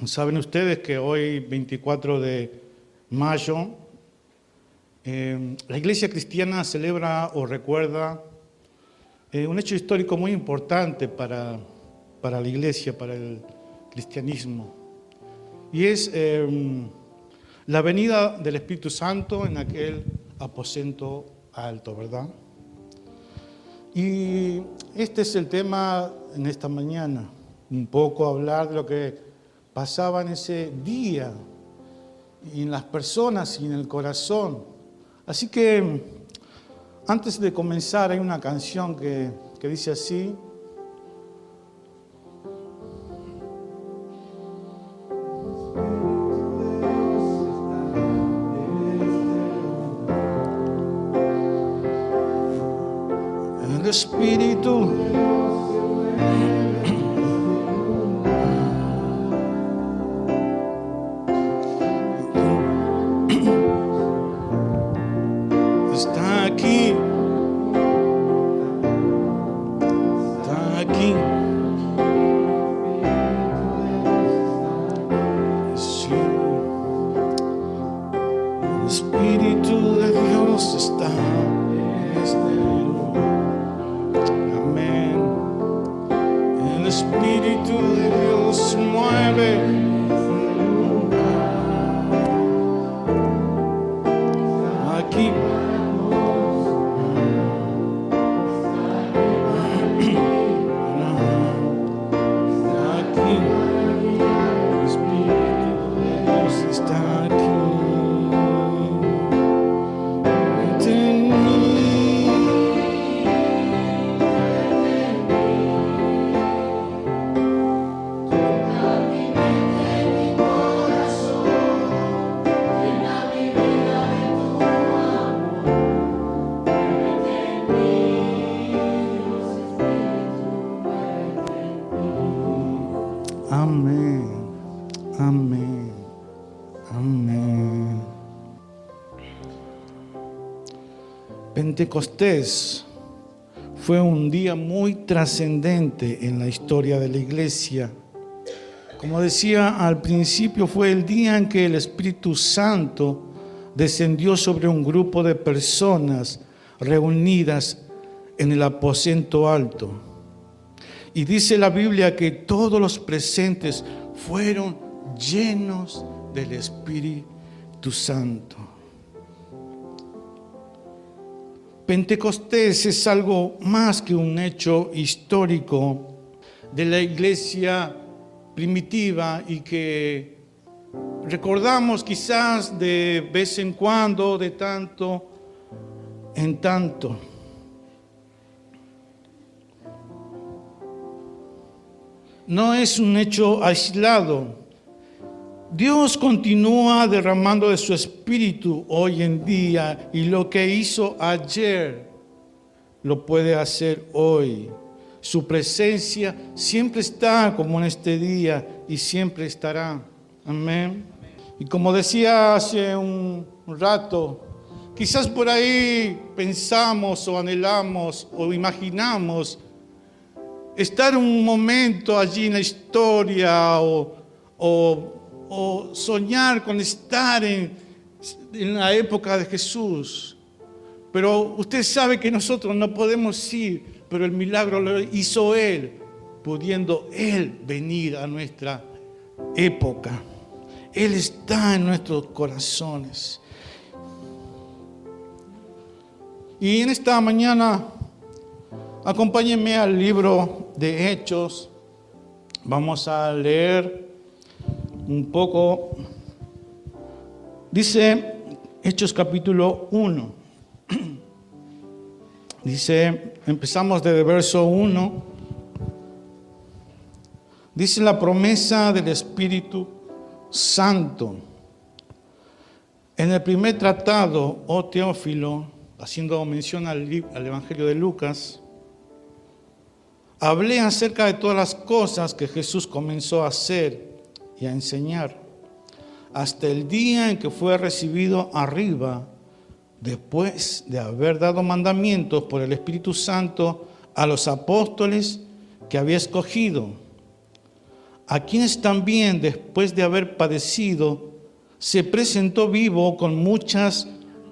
Saben ustedes que hoy, 24 de mayo, la Iglesia Cristiana celebra o recuerda un hecho histórico muy importante para la Iglesia, para el cristianismo. Y es la venida del Espíritu Santo en aquel aposento alto, ¿verdad? Y este es el tema en esta mañana, un poco hablar de lo que pasaba en ese día, y en las personas y en el corazón. Así que, antes de comenzar, hay una canción que dice así: el Espíritu está aquí, está aquí. Sí, el Espíritu de Dios está en este lugar. Amén. El Espíritu de Dios se mueve. Aquí. Amén, amén, amén. Pentecostés fue un día muy trascendente en la historia de la iglesia. Como decía al principio, fue el día en que el Espíritu Santo descendió sobre un grupo de personas reunidas en el aposento alto. Y dice la Biblia que todos los presentes fueron llenos del Espíritu Santo. Pentecostés es algo más que un hecho histórico de la iglesia primitiva y que recordamos quizás de vez en cuando, de tanto en tanto. No es un hecho aislado. Dios continúa derramando de su Espíritu hoy en día, y lo que hizo ayer lo puede hacer hoy. Su presencia siempre está como en este día y siempre estará. Amén. Y como decía hace un rato, quizás por ahí pensamos o anhelamos o imaginamos estar un momento allí en la historia o soñar con estar en la época de Jesús. Pero usted sabe que nosotros no podemos ir, pero el milagro lo hizo Él, pudiendo Él venir a nuestra época. Él está en nuestros corazones. Y en esta mañana, acompáñenme al libro de Hechos. Vamos a leer un poco. Dice Hechos capítulo 1. Dice, empezamos desde el verso 1. Dice la promesa del Espíritu Santo. En el primer tratado, oh Teófilo, haciendo mención al Evangelio de Lucas, hablé acerca de todas las cosas que Jesús comenzó a hacer y a enseñar, hasta el día en que fue recibido arriba, después de haber dado mandamientos por el Espíritu Santo a los apóstoles que había escogido. a quienes también, después de haber padecido, se presentó vivo con muchas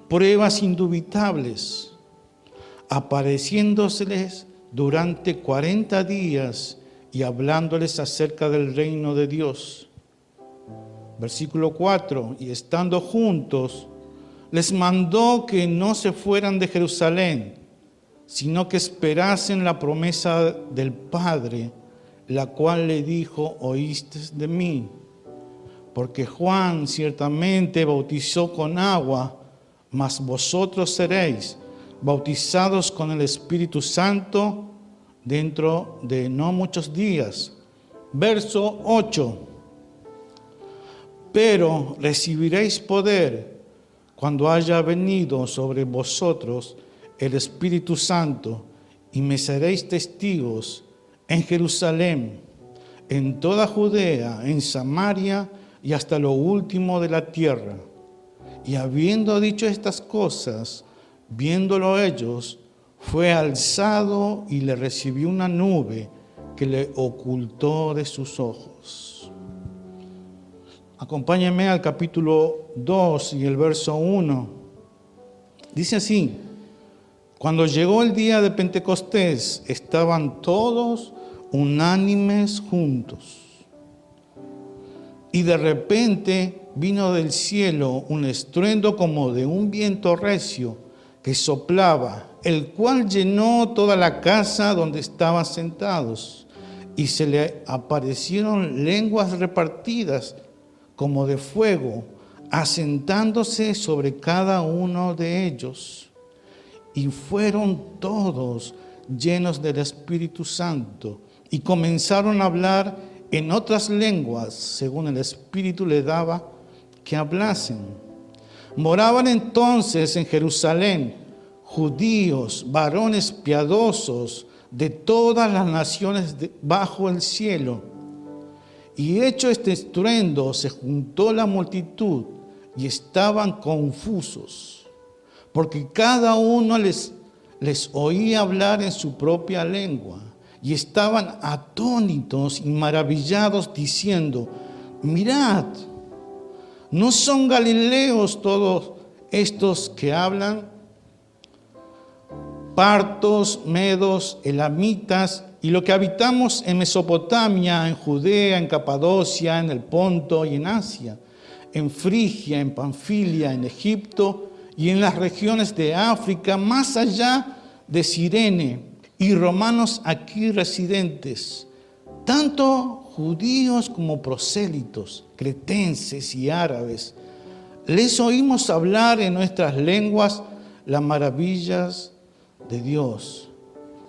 pruebas indubitables, apareciéndoseles durante 40 días y hablándoles acerca del reino de Dios. Versículo 4, y estando juntos, les mandó que no se fueran de Jerusalén, sino que esperasen la promesa del Padre, la cual le dijo: oíste de mí. Porque Juan ciertamente bautizó con agua, mas vosotros seréis bautizados con el Espíritu Santo dentro de no muchos días. Verso 8. Pero recibiréis poder cuando haya venido sobre vosotros el Espíritu Santo, y me seréis testigos en Jerusalén, en toda Judea, en Samaria y hasta lo último de la tierra. Y habiendo dicho estas cosas, viéndolo ellos, fue alzado y le recibió una nube que le ocultó de sus ojos. Acompáñenme al capítulo 2 y el verso 1. Dice así: cuando llegó el día de Pentecostés, estaban todos unánimes juntos. Y de repente vino del cielo un estruendo como de un viento recio que soplaba, el cual llenó toda la casa donde estaban sentados. Y se le aparecieron lenguas repartidas como de fuego, asentándose sobre cada uno de ellos. Y fueron todos llenos del Espíritu Santo y comenzaron a hablar en otras lenguas, según el Espíritu le daba que hablasen. Moraban entonces en Jerusalén judíos, varones piadosos de todas las naciones bajo el cielo. Y hecho este estruendo, se juntó la multitud y estaban confusos, porque cada uno les oía hablar en su propia lengua. Y estaban atónitos y maravillados, diciendo: mirad, ¿no son galileos todos estos que hablan? Partos, medos, elamitas, y lo que habitamos en Mesopotamia, en Judea, en Capadocia, en el Ponto y en Asia, en Frigia, en Panfilia, en Egipto y en las regiones de África, más allá de Cirene, y romanos aquí residentes, tanto judíos como prosélitos, cretenses y árabes, les oímos hablar en nuestras lenguas las maravillas de Dios.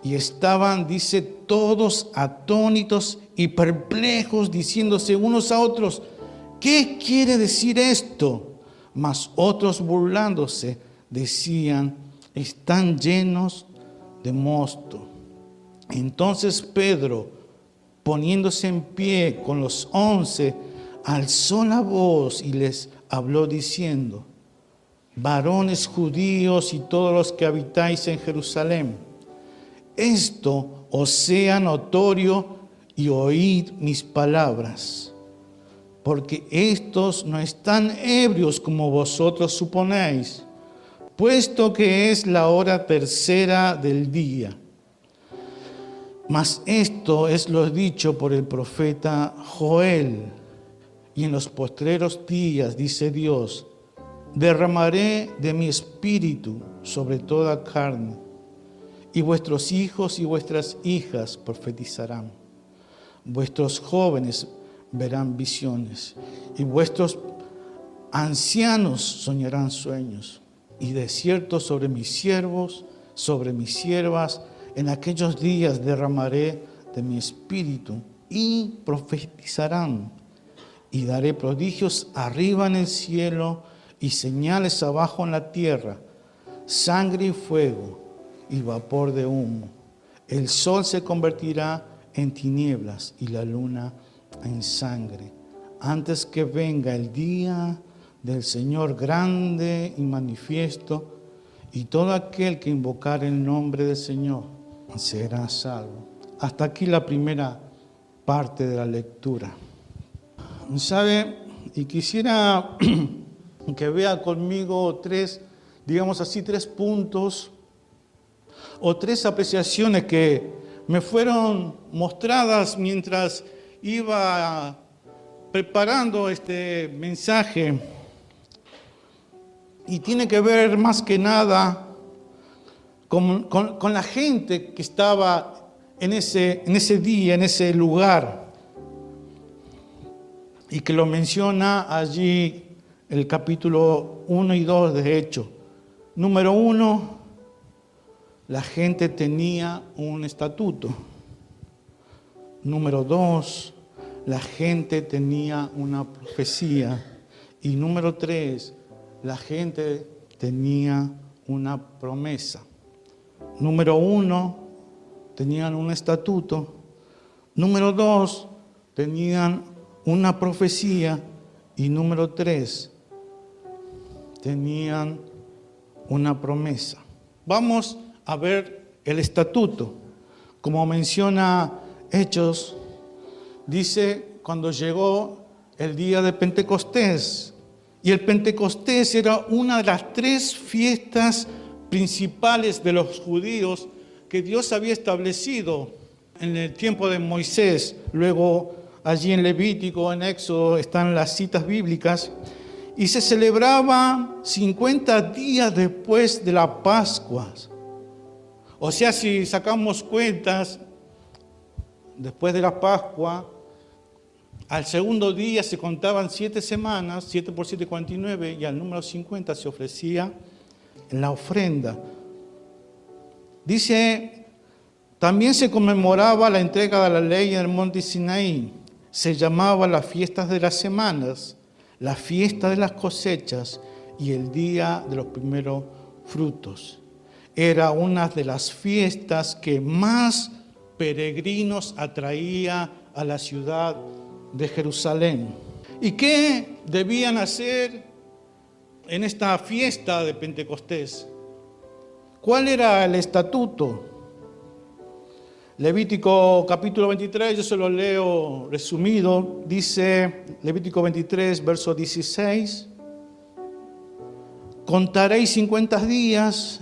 Y estaban, dice, todos atónitos y perplejos, diciéndose unos a otros: ¿qué quiere decir esto? Mas otros, burlándose, decían: están llenos de mosto. Entonces Pedro, poniéndose en pie con los 11, alzó la voz y les habló diciendo: varones judíos y todos los que habitáis en Jerusalén, esto os sea notorio y oíd mis palabras, porque estos no están ebrios como vosotros suponéis, puesto que es la hora tercera del día. Mas esto es lo dicho por el profeta Joel. Y en los postreros días, dice Dios, derramaré de mi espíritu sobre toda carne, y vuestros hijos y vuestras hijas profetizarán. Vuestros jóvenes verán visiones, y vuestros ancianos soñarán sueños. Y de cierto sobre mis siervos, sobre mis siervas, en aquellos días derramaré de mi espíritu, y profetizarán. Y daré prodigios arriba en el cielo y señales abajo en la tierra, sangre y fuego y vapor de humo. El sol se convertirá en tinieblas y la luna en sangre, antes que venga el día del Señor grande y manifiesto, y todo aquel que invocar el nombre del Señor será salvo. Hasta aquí la primera parte de la lectura. ¿Sabe? Y quisiera que vea conmigo tres puntos o tres apreciaciones que me fueron mostradas mientras iba preparando este mensaje. Y tiene que ver más que nada con la gente que estaba en ese día, en ese lugar. Y que lo menciona allí el capítulo 1 y 2 de Hechos. Número 1, la gente tenía un estatuto. Número 2, la gente tenía una profecía. Y número 3, la gente tenía una promesa. Número 1, tenían un estatuto. Número 2, tenían una profecía. Y número 3, tenían una promesa. Vamos a ver el estatuto. Como menciona Hechos, dice cuando llegó el día de Pentecostés. Y el Pentecostés era una de las 3 fiestas principales de los judíos que Dios había establecido en el tiempo de Moisés. Luego allí en Levítico, en Éxodo, están las citas bíblicas. Y se celebraba 50 días después de la Pascua. O sea, si sacamos cuentas, después de la Pascua, al segundo día se contaban 7 semanas, 7 por 7, 49, y al número 50 se ofrecía la ofrenda. Dice, también se conmemoraba la entrega de la ley en el monte Sinaí. Se llamaba las fiestas de las semanas, la fiesta de las cosechas y el día de los primeros frutos. Era una de las fiestas que más peregrinos atraía a la ciudad de Jerusalén. ¿Y qué debían hacer en esta fiesta de Pentecostés? ¿Cuál era el estatuto? Levítico capítulo 23, yo se lo leo resumido, dice Levítico 23, verso 16, contaréis 50 días,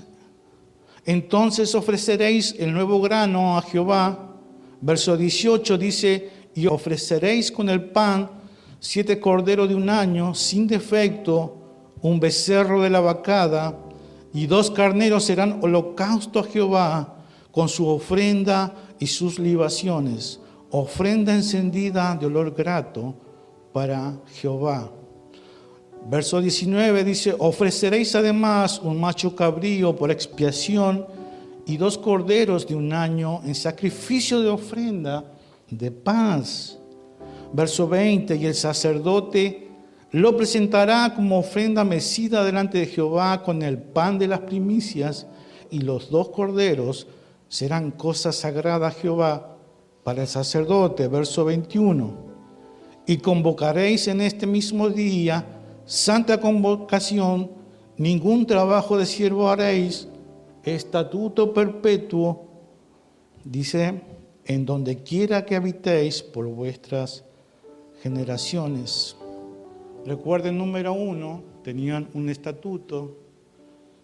entonces ofreceréis el nuevo grano a Jehová. Verso 18 dice, y ofreceréis con el pan 7 corderos de un año, sin defecto, un becerro de la vacada, y 2 carneros serán holocausto a Jehová, con su ofrenda y sus libaciones, ofrenda encendida de olor grato para Jehová. Verso 19 dice, ofreceréis además un macho cabrío por expiación y 2 corderos de un año en sacrificio de ofrenda de paz. Verso 20, y el sacerdote lo presentará como ofrenda mecida delante de Jehová con el pan de las primicias, y los 2 corderos serán cosa sagrada a Jehová para el sacerdote. Verso 21, y convocaréis en este mismo día santa convocación, ningún trabajo de siervo haréis, estatuto perpetuo, dice, en donde quiera que habitéis por vuestras generaciones. Recuerden, número 1, tenían un estatuto.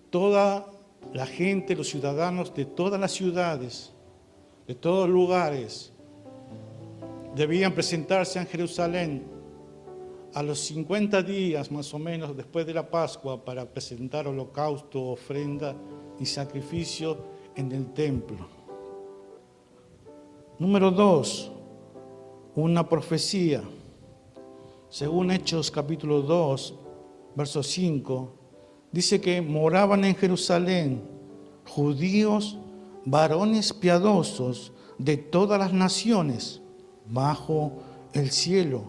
Toda la gente, los ciudadanos de todas las ciudades, de todos lugares, debían presentarse en Jerusalén a los 50 días más o menos después de la Pascua para presentar holocausto, ofrenda y sacrificio en el templo. Número 2, una profecía. Según Hechos capítulo 2, verso 5, dice que moraban en Jerusalén judíos, varones piadosos de todas las naciones bajo el cielo.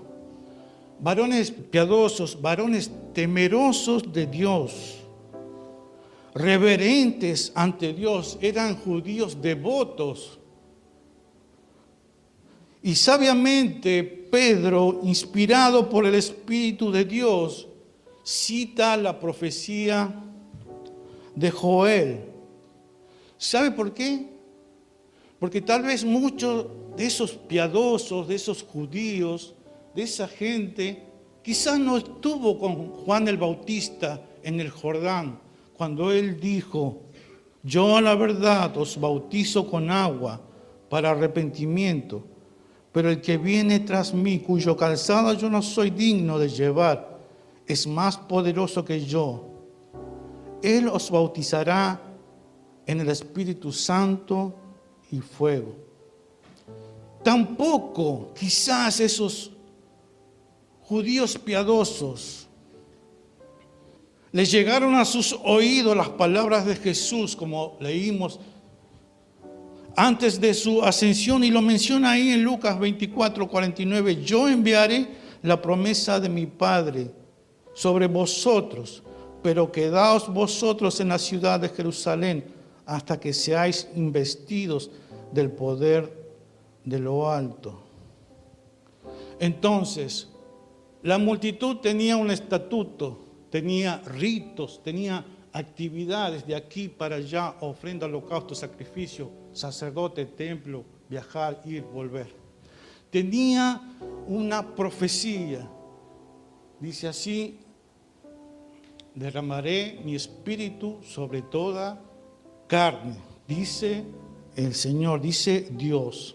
Varones piadosos, varones temerosos de Dios, reverentes ante Dios, eran judíos devotos. Y sabiamente Pedro, inspirado por el Espíritu de Dios, cita la profecía de Joel. ¿Sabe por qué? Porque tal vez muchos de esos piadosos, de esos judíos, de esa gente, quizás no estuvo con Juan el Bautista en el Jordán, cuando él dijo: yo a la verdad os bautizo con agua para arrepentimiento, pero el que viene tras mí, cuyo calzado yo no soy digno de llevar, es más poderoso que yo. Él os bautizará en el Espíritu Santo y fuego. Tampoco quizás esos judíos piadosos les llegaron a sus oídos las palabras de Jesús, como leímos antes de su ascensión, y lo menciona ahí en Lucas 24:49. Yo enviaré la promesa de mi Padre sobre vosotros, pero quedaos vosotros en la ciudad de Jerusalén hasta que seáis investidos del poder de lo alto. Entonces, la multitud tenía un estatuto, tenía ritos, tenía actividades de aquí para allá, ofrenda, holocausto, sacrificio, sacerdote, templo, viajar, ir, volver. Tenía una profecía, dice así: derramaré mi espíritu sobre toda carne, dice el Señor, dice Dios.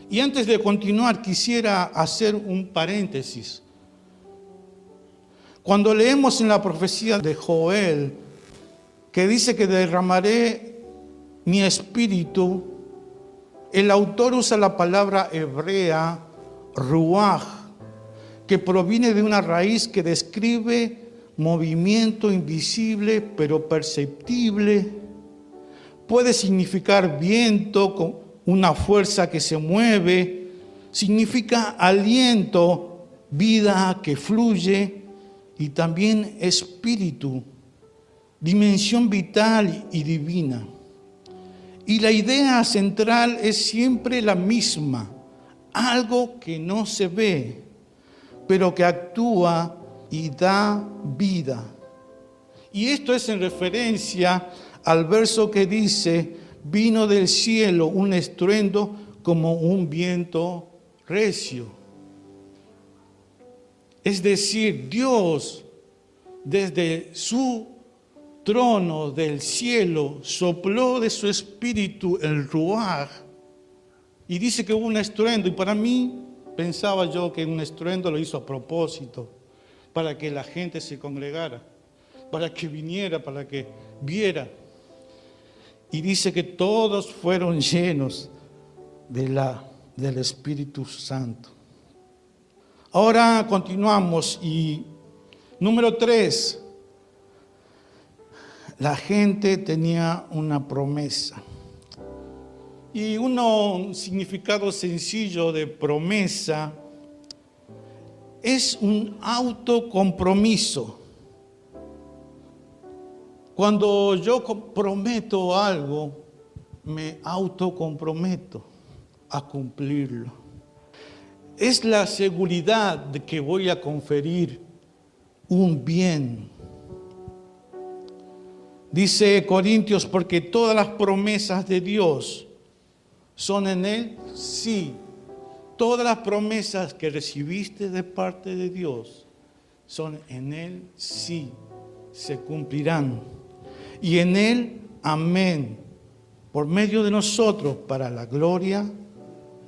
Y antes de continuar, quisiera hacer un paréntesis. Cuando leemos en la profecía de Joel, que dice que derramaré mi espíritu, el autor usa la palabra hebrea, ruaj, que proviene de una raíz que describe movimiento invisible pero perceptible. Puede significar viento con una fuerza que se mueve, significa aliento, vida que fluye, y también espíritu, dimensión vital y divina. Y la idea central es siempre la misma: algo que no se ve, pero que actúa y da vida. Y esto es en referencia al verso que dice: vino del cielo un estruendo como un viento recio. Es decir, Dios desde su trono del cielo sopló de su espíritu el ruaj, y dice que hubo un estruendo. Y para mí, pensaba yo que un estruendo lo hizo a propósito, para que la gente se congregara, para que viniera, para que viera. Y dice que todos fueron llenos del Espíritu Santo. Ahora continuamos, y número 3, la gente tenía una promesa. Y un significado sencillo de promesa es un autocompromiso. Cuando yo prometo algo, me autocomprometo a cumplirlo. Es la seguridad de que voy a conferir un bien. Dice Corintios: porque todas las promesas de Dios son en Él sí. Todas las promesas que recibiste de parte de Dios son en Él sí, se cumplirán. Y en Él amén, por medio de nosotros, para la gloria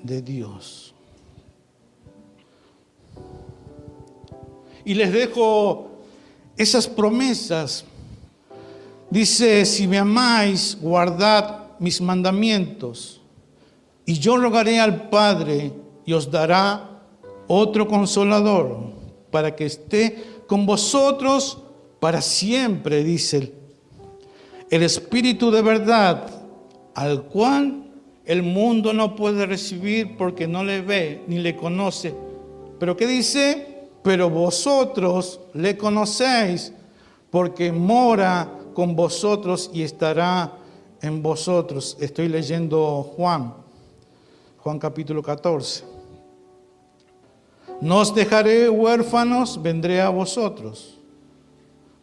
de Dios. Y les dejo esas promesas. Dice: si me amáis, guardad mis mandamientos. Y yo rogaré al Padre y os dará otro consolador, para que esté con vosotros para siempre, dice el Espíritu de verdad, al cual el mundo no puede recibir porque no le ve ni le conoce. Pero ¿qué dice? Pero vosotros le conocéis, porque mora con vosotros y estará en vosotros. Estoy leyendo Juan capítulo 14. No os dejaré huérfanos, vendré a vosotros.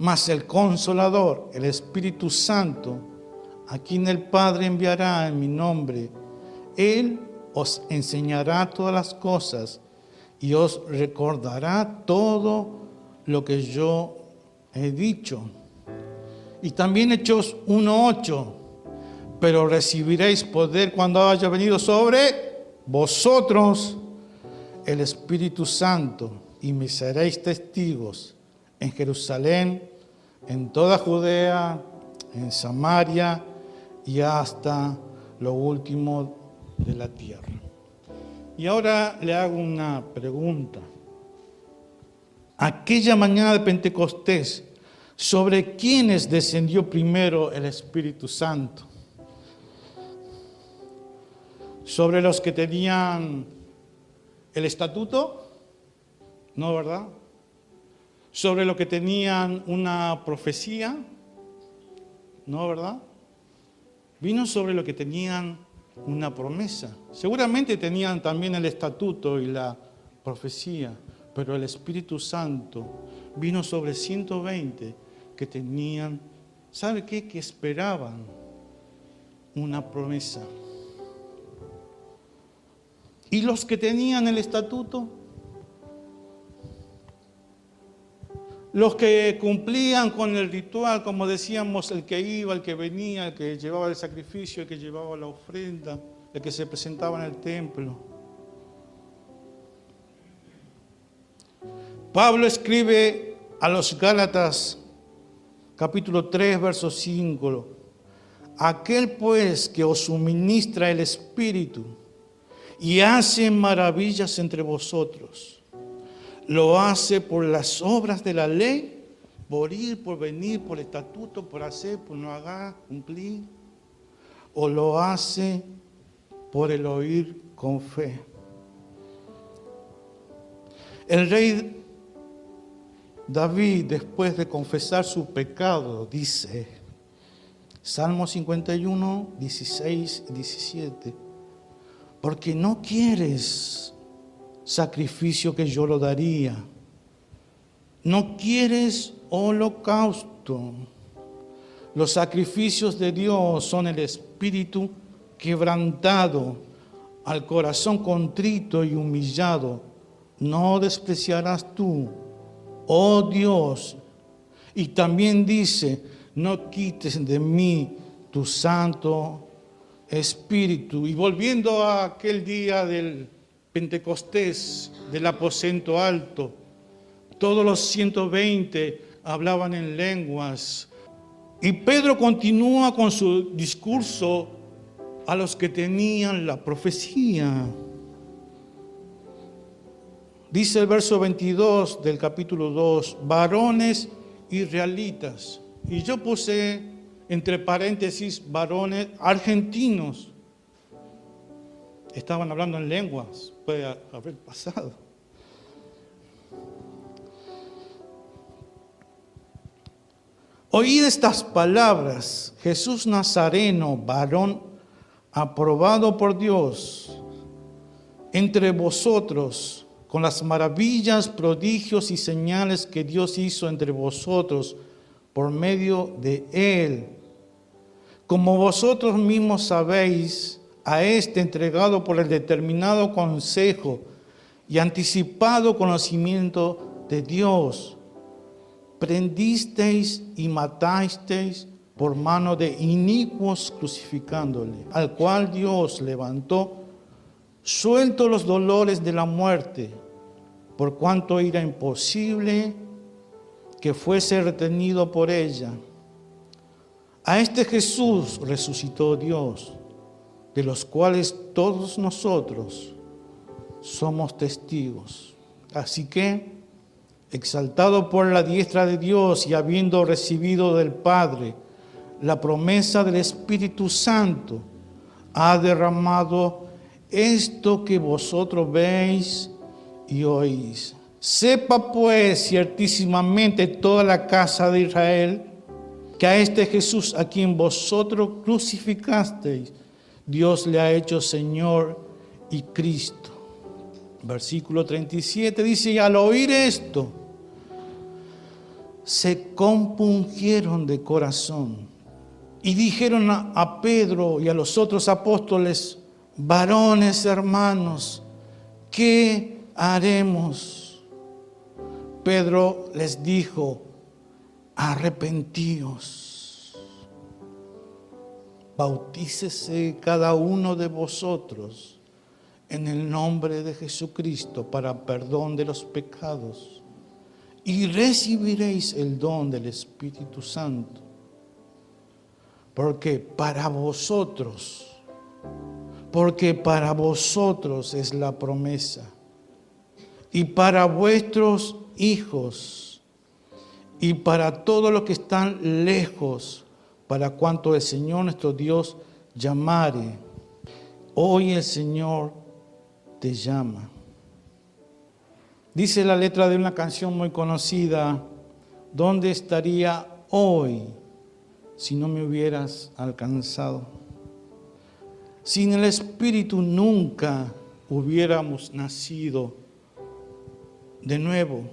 Mas el Consolador, el Espíritu Santo, a quien el Padre enviará en mi nombre, Él os enseñará todas las cosas y os recordará todo lo que yo he dicho. Y también Hechos 1:8, pero recibiréis poder cuando haya venido sobre vosotros el Espíritu Santo, y me seréis testigos en Jerusalén, en toda Judea, en Samaria y hasta lo último de la tierra. Y ahora le hago una pregunta. Aquella mañana de Pentecostés, ¿sobre quiénes descendió primero el Espíritu Santo? ¿Sobre los que tenían el estatuto? No, ¿verdad? ¿Sobre los que tenían una profecía? No, ¿verdad? Vino sobre los que tenían una promesa. Seguramente tenían también el estatuto y la profecía, pero el Espíritu Santo vino sobre 120 que tenían, ¿sabe qué? Que esperaban una promesa. ¿Y los que tenían el estatuto? Los que cumplían con el ritual, como decíamos, el que iba, el que venía, el que llevaba el sacrificio, el que llevaba la ofrenda, el que se presentaba en el templo. Pablo escribe a los Gálatas, capítulo 3, verso 5. Aquel pues que os suministra el Espíritu y hace maravillas entre vosotros, ¿lo hace por las obras de la ley? ¿Por ir, por venir, por el estatuto, por hacer, por no hacer, cumplir? ¿O lo hace por el oír con fe? El rey David, después de confesar su pecado, dice, Salmo 51, 16 y 17, porque no quieres sacrificio que yo lo daría, no quieres holocausto. Los sacrificios de Dios son el espíritu quebrantado, al corazón contrito y humillado. No despreciarás tú, oh Dios. Y también dice, no quites de mí tu santo espíritu. Y volviendo a aquel día del Pentecostés, del aposento alto, todos los 120 hablaban en lenguas. Y Pedro continúa con su discurso a los que tenían la profecía. Dice el verso 22 del capítulo 2, varones israelitas. Y yo puse entre paréntesis varones argentinos. Estaban hablando en lenguas, puede haber pasado. Oíd estas palabras, Jesús Nazareno, varón aprobado por Dios, entre vosotros, con las maravillas, prodigios y señales que Dios hizo entre vosotros por medio de Él. Como vosotros mismos sabéis, a este entregado por el determinado consejo y anticipado conocimiento de Dios, prendisteis y matasteis por mano de inicuos crucificándole, al cual Dios levantó, suelto los dolores de la muerte, por cuanto era imposible que fuese retenido por ella. A este Jesús resucitó Dios, de los cuales todos nosotros somos testigos. Así que, exaltado por la diestra de Dios y habiendo recibido del Padre la promesa del Espíritu Santo, ha derramado esto que vosotros veis y oís. Sepa pues ciertísimamente toda la casa de Israel que a este Jesús a quien vosotros crucificasteis, Dios le ha hecho Señor y Cristo. Versículo 37 dice, y al oír esto, se compungieron de corazón y dijeron a Pedro y a los otros apóstoles, varones hermanos, ¿qué haremos? Pedro les dijo, arrepentíos, bautícese cada uno de vosotros en el nombre de Jesucristo para perdón de los pecados y recibiréis el don del Espíritu Santo. Porque para vosotros es la promesa, y para vuestros hijos, y para todos los que están lejos, para cuanto el Señor nuestro Dios llamare. Hoy el Señor te llama. Dice la letra de una canción muy conocida, ¿dónde estaría hoy si no me hubieras alcanzado? Sin el Espíritu nunca hubiéramos nacido de nuevo.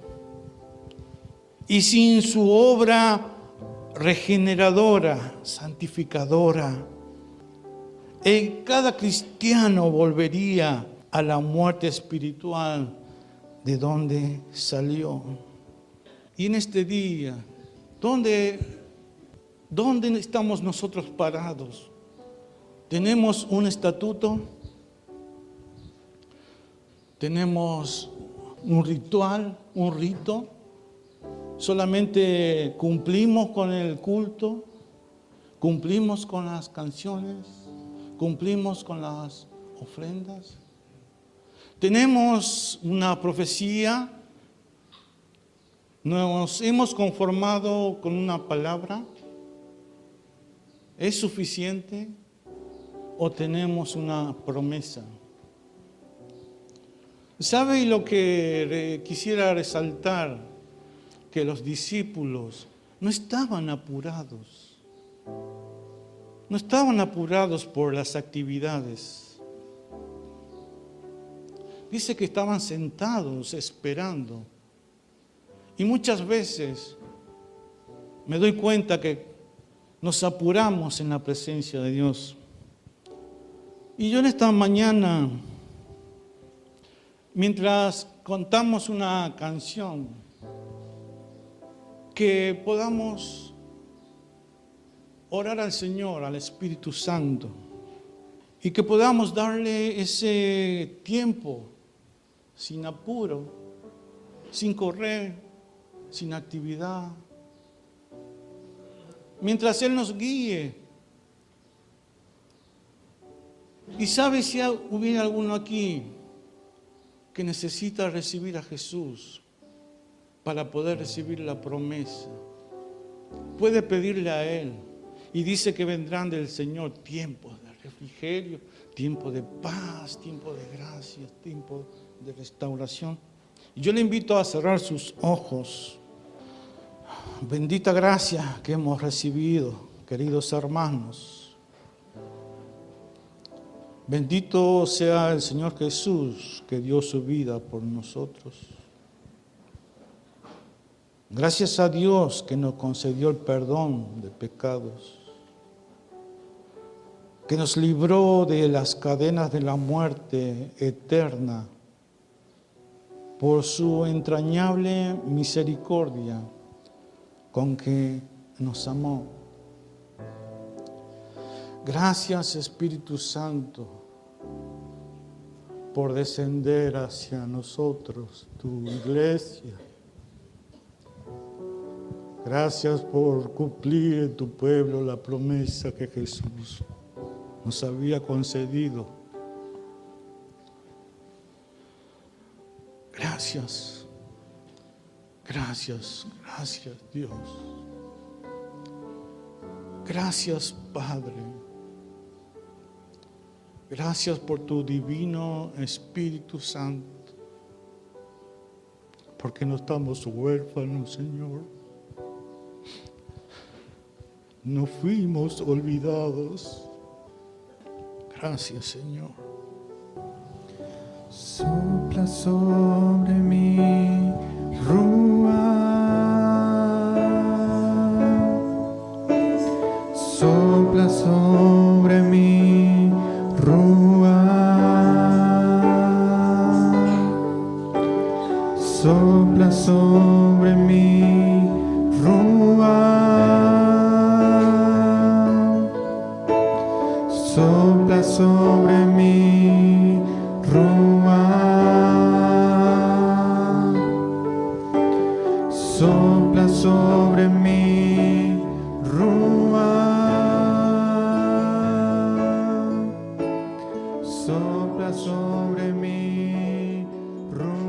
Y sin su obra regeneradora, santificadora, cada cristiano volvería a la muerte espiritual de donde salió. Y en este día, ¿dónde estamos nosotros parados? ¿Tenemos un estatuto? ¿Tenemos un ritual, un rito? ¿Solamente cumplimos con el culto? ¿Cumplimos con las canciones? ¿Cumplimos con las ofrendas? ¿Tenemos una profecía? ¿Nos hemos conformado con una palabra? ¿Es suficiente? ¿O tenemos una promesa? ¿Sabe lo que quisiera resaltar? Que los discípulos no estaban apurados. No estaban apurados por las actividades. Dice que estaban sentados esperando. Y muchas veces me doy cuenta que nos apuramos en la presencia de Dios. Y yo en esta mañana, mientras contamos una canción, que podamos orar al Señor, al Espíritu Santo, y que podamos darle ese tiempo sin apuro, sin correr, sin actividad, mientras Él nos guíe. Y sabe si hubiera alguno aquí que necesita recibir a Jesús para poder recibir la promesa, puede pedirle a Él. Y dice que vendrán del Señor tiempos de refrigerio, tiempo de paz, tiempo de gracia, tiempo de restauración. Y yo le invito a cerrar sus ojos. Bendita gracia que hemos recibido, queridos hermanos. Bendito sea el Señor Jesús que dio su vida por nosotros. Gracias a Dios que nos concedió el perdón de pecados, que nos libró de las cadenas de la muerte eterna por su entrañable misericordia con que nos amó. Gracias, Espíritu Santo, por descender hacia nosotros, tu iglesia. Gracias por cumplir en tu pueblo la promesa que Jesús nos había concedido. Gracias, gracias, gracias Dios. Gracias Padre. Gracias por tu divino Espíritu Santo. Porque no estamos huérfanos, Señor. No fuimos olvidados. Gracias, Señor. Sopla sobre mí, Ruach. Sopla sobre mí, Ruach. Sopla sobre mí, Ruach. Sopla sobre mí, Ruach. Sopla sobre mí, Ruach. Sopla sobre mí, Ruach.